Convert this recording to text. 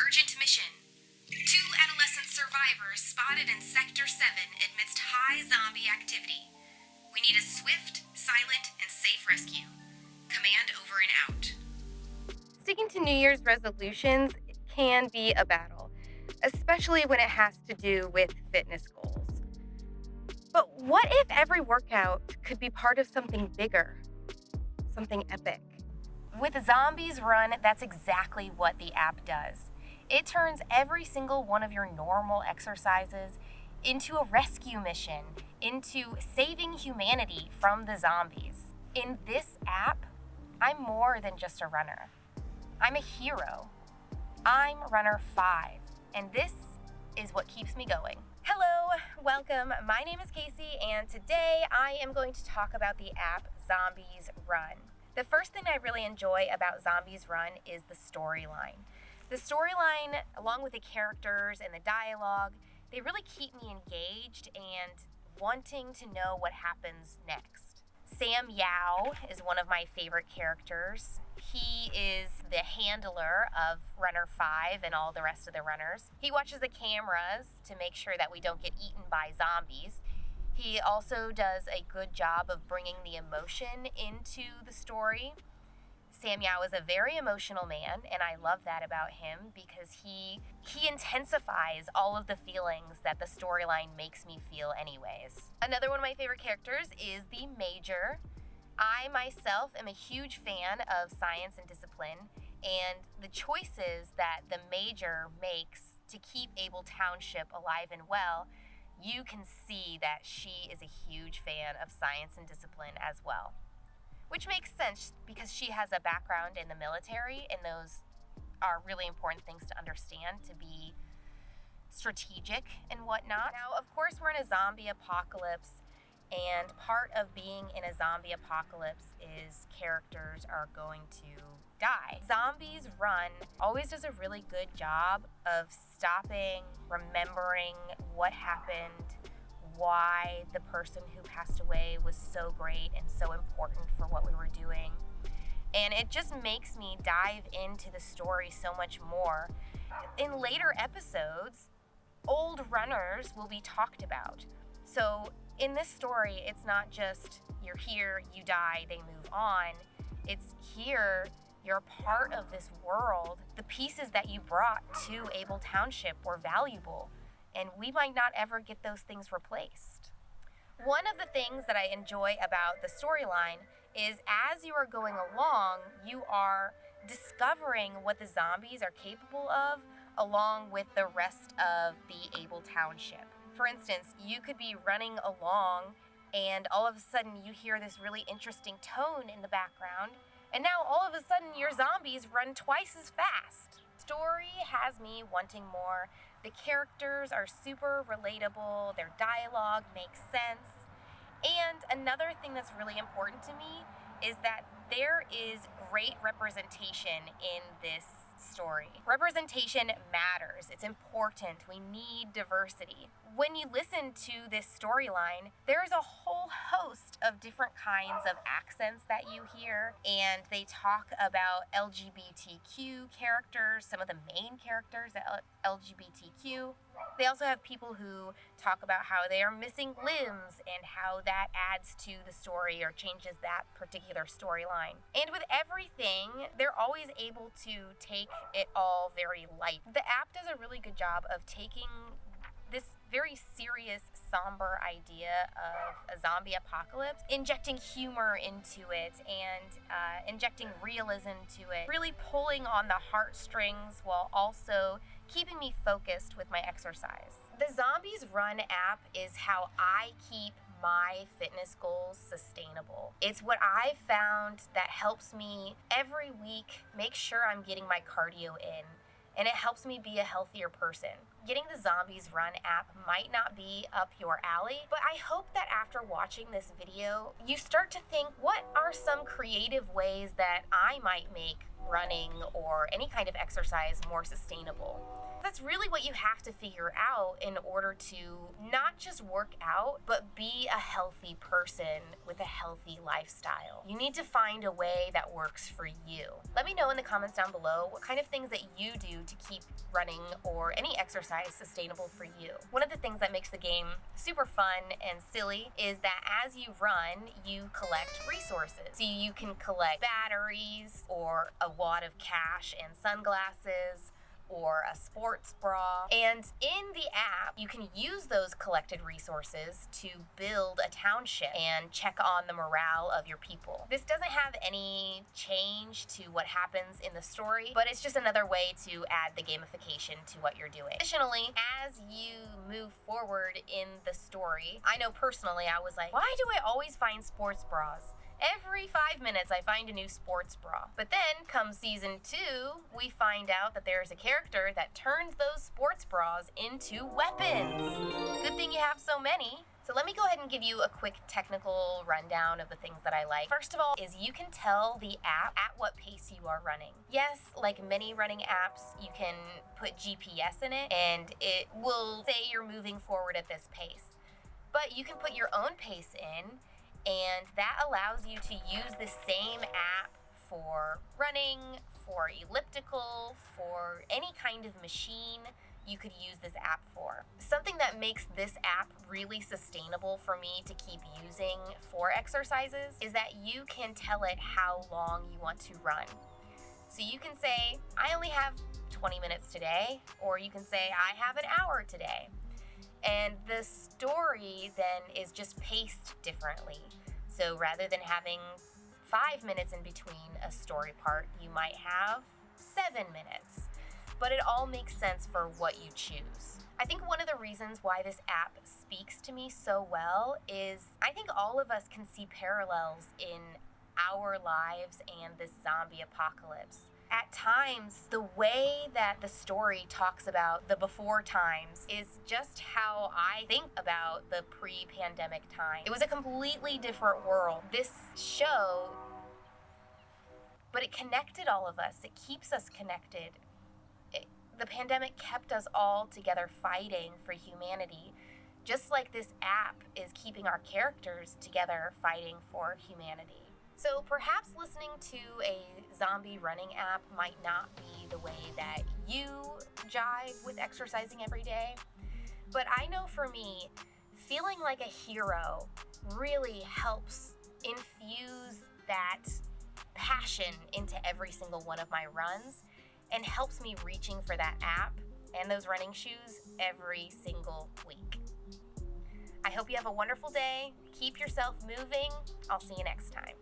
Urgent mission. 2 adolescent survivors spotted in Sector 7 amidst high zombie activity. We need a swift, silent, and safe rescue. Command over and out. Sticking to New Year's resolutions can be a battle, especially when it has to do with fitness goals. But what if every workout could be part of something bigger, something epic? With Zombies Run, that's exactly what the app does. It turns every single one of your normal exercises into a rescue mission, into saving humanity from the zombies. In this app, I'm more than just a runner. I'm a hero. I'm Runner 5, and this is what keeps me going. Hello, welcome. My name is Casey, and today I am going to talk about the app Zombies Run. The first thing I really enjoy about Zombies Run is the storyline. The storyline, along with the characters and the dialogue, they really keep me engaged and wanting to know what happens next. Sam Yao is one of my favorite characters. He is the handler of Runner 5 and all the rest of the runners. He watches the cameras to make sure that we don't get eaten by zombies. He also does a good job of bringing the emotion into the story. Sam Yao is a very emotional man, and I love that about him because he intensifies all of the feelings that the storyline makes me feel anyways. Another one of my favorite characters is the Major. I myself am a huge fan of science and discipline, and the choices that the Major makes to keep Able Township alive and well, you can see that she is a huge fan of science and discipline as well. Which makes sense because she has a background in the military, and those are really important things to understand to be strategic and whatnot. Now, of course, we're in a zombie apocalypse, and part of being in a zombie apocalypse is characters are going to die. Zombies Run always does a really good job of stopping, remembering what happened, why the person who passed away was so great and so important for what we were doing. And it just makes me dive into the story so much more. In later episodes, old runners will be talked about. So in this story, it's not just you're here, you die, they move on. It's here, you're part of this world. The pieces that you brought to Able Township were valuable, and we might not ever get those things replaced. One of the things that I enjoy about the storyline is as you are going along, you are discovering what the zombies are capable of along with the rest of the Able Township. For instance, you could be running along and all of a sudden you hear this really interesting tone in the background, and now all of a sudden your zombies run twice as fast. Story has me wanting more. The characters are super relatable, their dialogue makes sense. And another thing that's really important to me is that there is great representation in this story. Representation matters. It's important. We need diversity. When you listen to this storyline, there's a whole host of different kinds of accents that you hear, and they talk about LGBTQ characters, some of the main characters are LGBTQ. They also have people who talk about how they are missing limbs and how that adds to the story or changes that particular storyline. And with everything, they're always able to take it all very light. The app does a really good job of taking this very serious, somber idea of a zombie apocalypse, injecting humor into it and injecting realism to it, really pulling on the heartstrings while also keeping me focused with my exercise. The Zombies Run app is how I keep my fitness goals sustainable. It's what I found that helps me every week make sure I'm getting my cardio in, and it helps me be a healthier person. getting the Zombies Run app might not be up your alley, but I hope that after watching this video, you start to think, what are some creative ways that I might make running or any kind of exercise more sustainable? That's really what you have to figure out in order to not just work out, but be a healthy person with a healthy lifestyle. You need to find a way that works for you. Let me know in the comments down below what kind of things that you do to keep running or any exercise sustainable for you. One of the things that makes the game super fun and silly is that as you run, you collect resources. So you can collect batteries or a wad of cash and sunglasses, or a sports bra. And in the app, you can use those collected resources to build a township and check on the morale of your people. This doesn't have any change to what happens in the story, but it's just another way to add the gamification to what you're doing. Additionally, as you move forward in the story, I know personally I was like, why do I always find sports bras? Every 5 minutes I find a new sports bra. But then, come season 2, we find out that there's a character that turns those sports bras into weapons. Good thing you have so many. So let me go ahead and give you a quick technical rundown of the things that I like. First of all is you can tell the app at what pace you are running. Yes, like many running apps, you can put GPS in it and it will say you're moving forward at this pace. But you can put your own pace in, and that allows you to use the same app for running, for elliptical, for any kind of machine you could use this app for. Something that makes this app really sustainable for me to keep using for exercises is that you can tell it how long you want to run. So you can say, I only have 20 minutes today, or you can say, I have an hour today. And the story then is just paced differently. So rather than having 5 minutes in between a story part, you might have 7 minutes. But it all makes sense for what you choose. I think one of the reasons why this app speaks to me so well is I think all of us can see parallels in our lives and this zombie apocalypse. At times, the way that the story talks about the before times is just how I think about the pre-pandemic time. It was a completely different world. This show, but it connected all of us. It keeps us connected. The pandemic kept us all together fighting for humanity, just like this app is keeping our characters together fighting for humanity. So perhaps listening to a zombie running app might not be the way that you jive with exercising every day, but I know for me, feeling like a hero really helps infuse that passion into every single one of my runs and helps me reaching for that app and those running shoes every single week. I hope you have a wonderful day. Keep yourself moving. I'll see you next time.